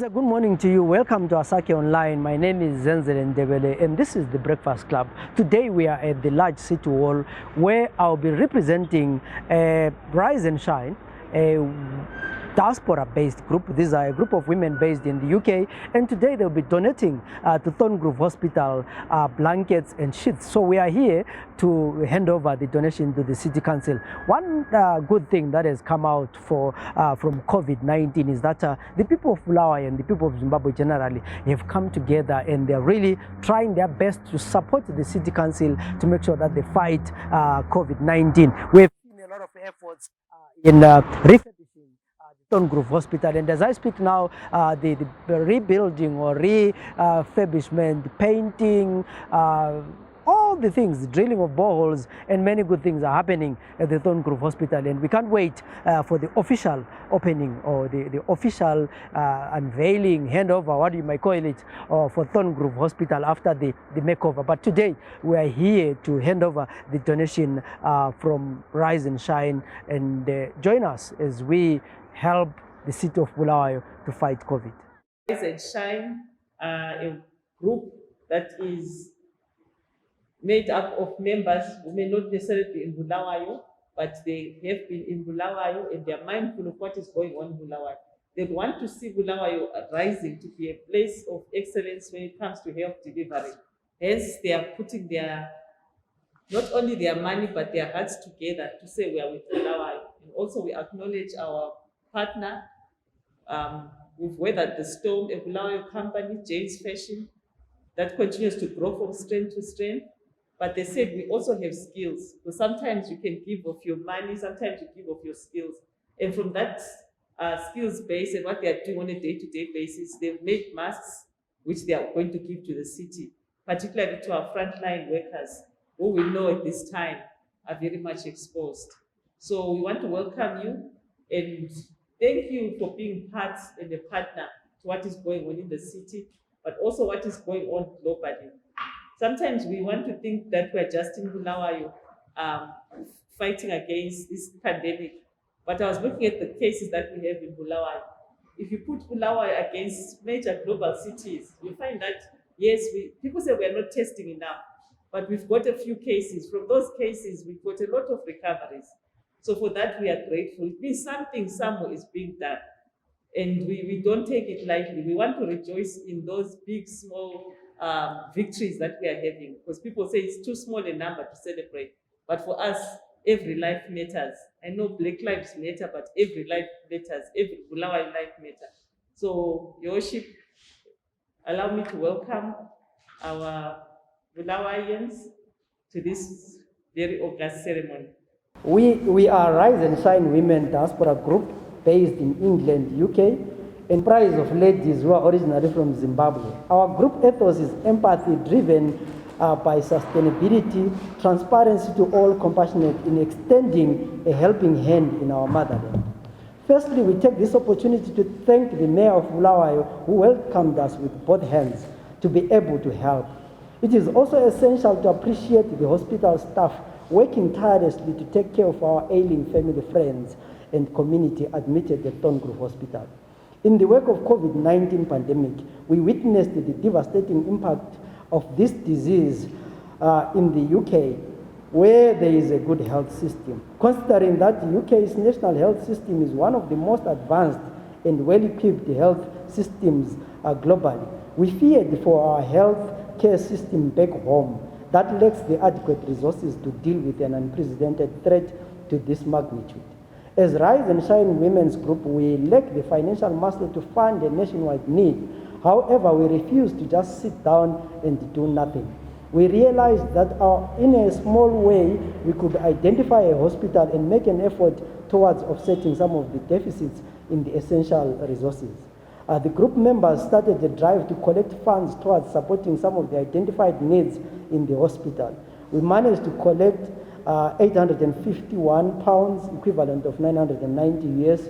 It's a good morning to you. Welcome to Asake Online. My name is Zenzele Ndebele and this is the Breakfast Club. Today we are at the large city hall where I'll be representing Rise and Shine, a diaspora-based group. These are a group of women based in the UK, and today they'll be donating to Thorngrove Hospital blankets and sheets. So we are here to hand over the donation to the City Council. One good thing that has come out from COVID-19 is that the people of Bulawayo and the people of Zimbabwe generally have come together and they're really trying their best to support the City Council to make sure that they fight COVID-19. We've seen a lot of efforts in refurbishing Thorngrove Hospital, and as I speak now, the rebuilding or refurbishment, painting, all the things, drilling of boreholes, and many good things are happening at the Thorngrove Hospital, and we can't wait for the official opening or the official unveiling, handover, what you might call it, for Thorngrove Hospital after the makeover. But today we are here to hand over the donation from Rise and Shine, and join us as we help the city of Bulawayo to fight COVID. Rise and Shine, a group that is made up of members who may not necessarily be in Bulawayo, but they have been in Bulawayo and they are mindful of what is going on in Bulawayo. They want to see Bulawayo rising to be a place of excellence when it comes to health delivery. Hence, they are putting not only their money, but their hearts together to say we are with Bulawayo. And also we acknowledge our partner. We've weathered the storm, a Bulawayo company, James Fashion, that continues to grow from strength to strength. But they said we also have skills. So sometimes you can give of your money, sometimes you give of your skills. And from that skills base and what they are doing on a day-to-day basis, they've made masks, which they are going to give to the city, particularly to our frontline workers, who we know at this time are very much exposed. So we want to welcome you and thank you for being part and a partner to what is going on in the city, but also what is going on globally. Sometimes we want to think that we're just in Bulawayo fighting against this pandemic. But I was looking at the cases that we have in Bulawayo. If you put Bulawayo against major global cities, you find that, yes, people say we are not testing enough, but we've got a few cases. From those cases, we've got a lot of recoveries. So for that, we are grateful. It means something somewhere is being done. And we don't take it lightly. We want to rejoice in those big, small victories that we are having. Because people say it's too small a number to celebrate. But for us, every life matters. I know Black Lives Matter, but every life matters. Every Bulawayo life matters. So, Your Worship, allow me to welcome our Bulawaians to this very august ceremony. We are Rise and Shine Women Diaspora Group based in England, UK, and comprised of ladies who are originally from Zimbabwe. Our group ethos is empathy driven by sustainability, transparency to all, compassionate in extending a helping hand in our motherland. Firstly, we take this opportunity to thank the Mayor of Bulawayo who welcomed us with both hands to be able to help. It is also essential to appreciate the hospital staff working tirelessly to take care of our ailing family, friends, and community admitted at Thorngrove Hospital. In the wake of COVID-19 pandemic, we witnessed the devastating impact of this disease in the UK, where there is a good health system. Considering that the UK's national health system is one of the most advanced and well-equipped health systems globally, we feared for our health care system back home that lacks the adequate resources to deal with an unprecedented threat to this magnitude. As Rise and Shine Women's Group, we lack the financial muscle to fund a nationwide need. However, we refuse to just sit down and do nothing. We realized that in a small way, we could identify a hospital and make an effort towards offsetting some of the deficits in the essential resources. The group members started a drive to collect funds towards supporting some of the identified needs in the hospital. We managed to collect £851, equivalent of 990 US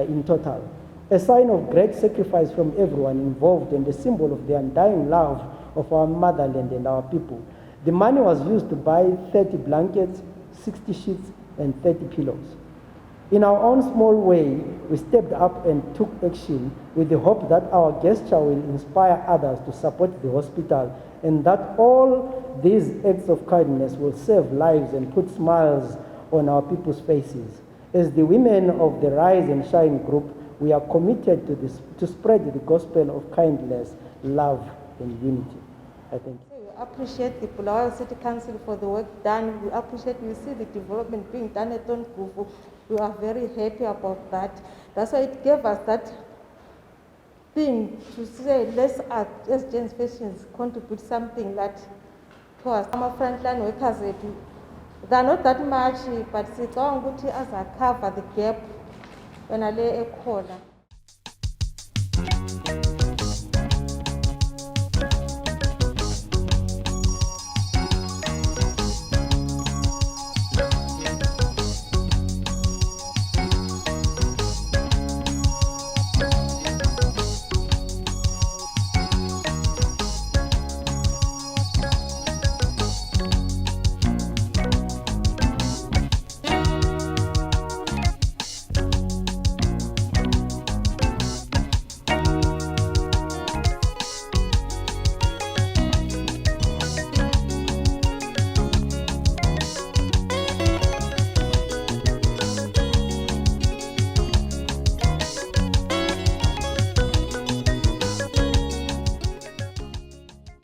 in total. A sign of great sacrifice from everyone involved and a symbol of the undying love of our motherland and our people. The money was used to buy 30 blankets, 60 sheets, and 30 pillows. In our own small way, we stepped up and took action with the hope that our gesture will inspire others to support the hospital and that all these acts of kindness will save lives and put smiles on our people's faces. As the women of the Rise and Shine group, we are committed to spread the gospel of kindness, love, and unity. I thank you. We appreciate the Bulawayo City Council for the work done. We appreciate, we see the development being done at Tonkufu. We are very happy about that. That's why it gave us that thing to say, let's act as Jane's patients contribute something that towards our frontline workers. They're not that much, but it's going to as a cover the gap when I lay a corner.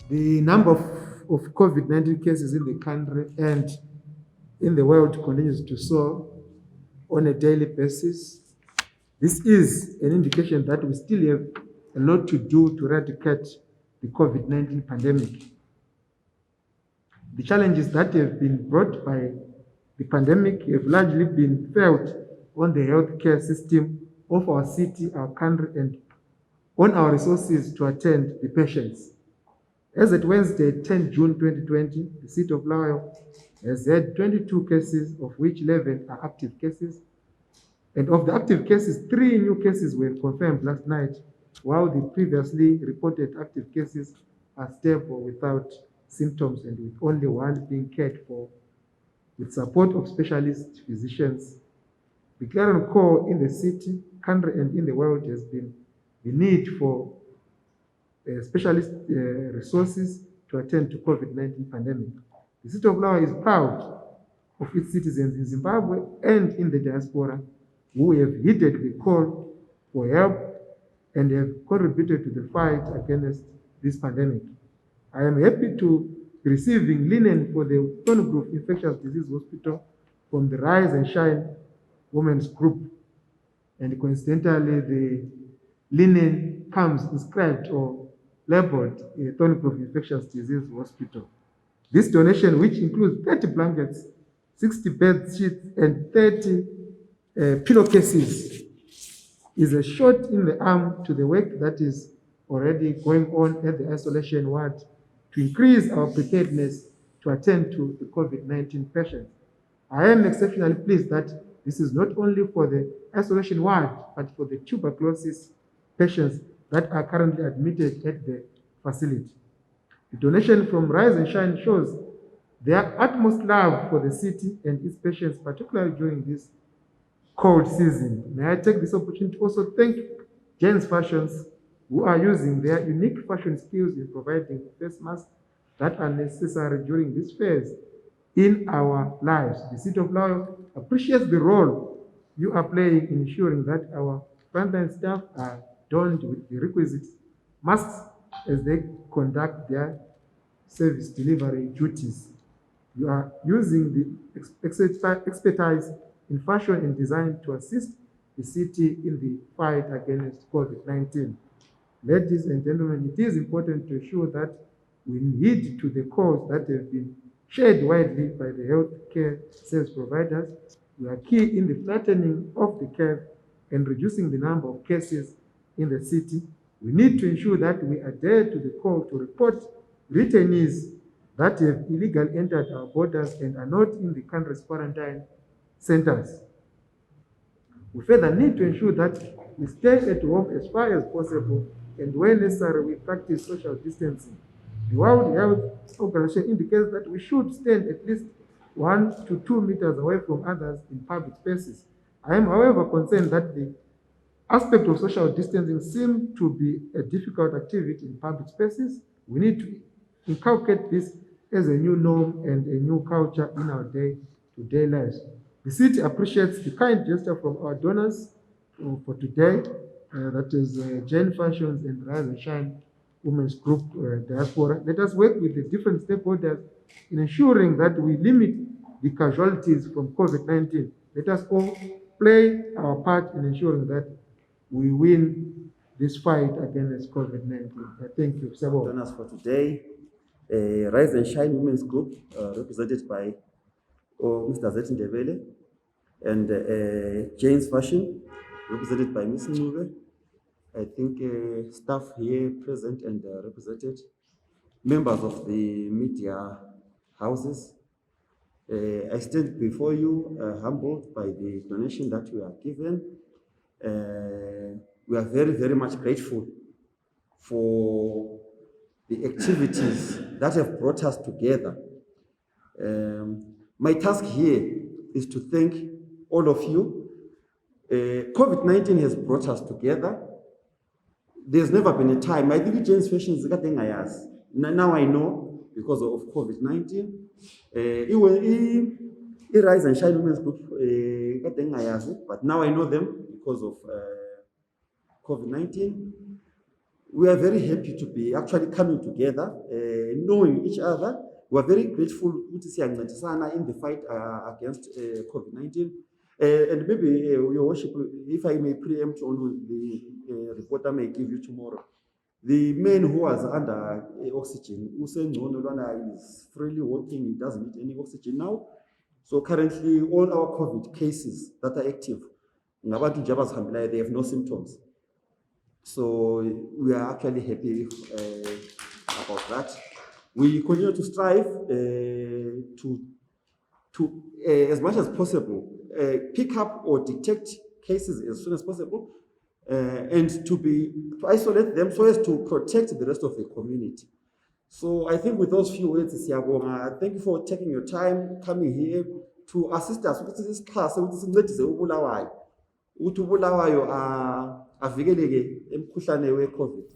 The number of COVID-19 cases in the country and in the world continues to soar on a daily basis. This is an indication that we still have a lot to do to eradicate the COVID-19 pandemic. The challenges that have been brought by the pandemic have largely been felt on the healthcare system of our city, our country, and on our resources to attend the patients. As at Wednesday, 10 June 2020, the city of Bulawayo has had 22 cases, of which 11 are active cases. And of the active cases, 3 new cases were confirmed last night, while the previously reported active cases are stable without symptoms and with only 1 being cared for with support of specialist physicians. The clarion call in the city, country, and in the world has been the need for specialist resources to attend to COVID-19 pandemic. The city of Bulawayo is proud of its citizens in Zimbabwe and in the diaspora who have heeded the call for help and have contributed to the fight against this pandemic. I am happy to be receiving linen for the Tonkufu Infectious Disease Hospital from the Rise and Shine Women's Group. And coincidentally, the linen comes inscribed or labeled Tonkufu Infectious Disease Hospital. This donation, which includes 30 blankets, 60 bed sheets, and 30 pillowcases, is a shot in the arm to the work that is already going on at the isolation ward to increase our preparedness to attend to the COVID-19 patients. I am exceptionally pleased that this is not only for the isolation ward, but for the tuberculosis patients that are currently admitted at the facility. The donation from Rise and Shine shows their utmost love for the city and its patients, particularly during this cold season. May I take this opportunity to also thank Jane's Fashions, who are using their unique fashion skills in providing face masks that are necessary during this phase in our lives. The city of Bulawayo appreciates the role you are playing in ensuring that our frontline staff are donned with the requisite masks as they conduct their service delivery duties. You are using the expertise in fashion and design to assist the city in the fight against COVID-19. Ladies and gentlemen, it is important to ensure that we heed to the calls that have been shared widely by the healthcare service providers. We are key in the flattening of the curve and reducing the number of cases in the city. We need to ensure that we adhere to the call to report returnees that have illegally entered our borders and are not in the country's quarantine centers. We further need to ensure that we stay at home as far as possible and where necessary we practice social distancing. The World Health Organization indicates that we should stand at least 1 to 2 meters away from others in public spaces. I am, however, concerned that the aspect of social distancing seems to be a difficult activity in public spaces. We need to inculcate this as a new norm and a new culture in our day-to-day lives. The city appreciates the kind gesture from our donors for today, that is Jane Fashions and Rise and Shine Women's Group Diaspora. Let us work with the different stakeholders in ensuring that we limit the casualties from COVID-19. Let us all play our part in ensuring that we win this fight against COVID-19. Thank you. Sabo. Donors for today, Rise and Shine Women's Group, represented by Mr. Zetin Ndebele, and Jane's Fashion, represented by Ms. Nube. I think staff here present and represented, members of the media houses. I stand before you humbled by the donation that we are given. We are very, very much grateful for the activities that have brought us together. My task here is to thank all of you. COVID-19 has brought us together. There's never been a time, I think Jane's Fashion is getting ayas. Now I know because of COVID-19. Rise and Shine Women's Group, but now I know them because of COVID-19. We are very happy to be actually coming together, knowing each other. We are very grateful in the fight against COVID-19. And maybe, Your Worship, if I may preempt on the report I may give you tomorrow. The man who was under oxygen, Usain Nonolwana, is freely walking, he doesn't need any oxygen now. So currently, all our COVID cases that are active, they have no symptoms. So we are actually happy about that. We continue to strive to as much as possible, pick up or detect cases as soon as possible, and to isolate them so as to protect the rest of the community. So I think with those few words, Siyabonga, thank you for taking your time, coming here to assist us with this class, with this ubulawayo. Uthi ubulawayo avikeleke emkhuhlane we-COVID.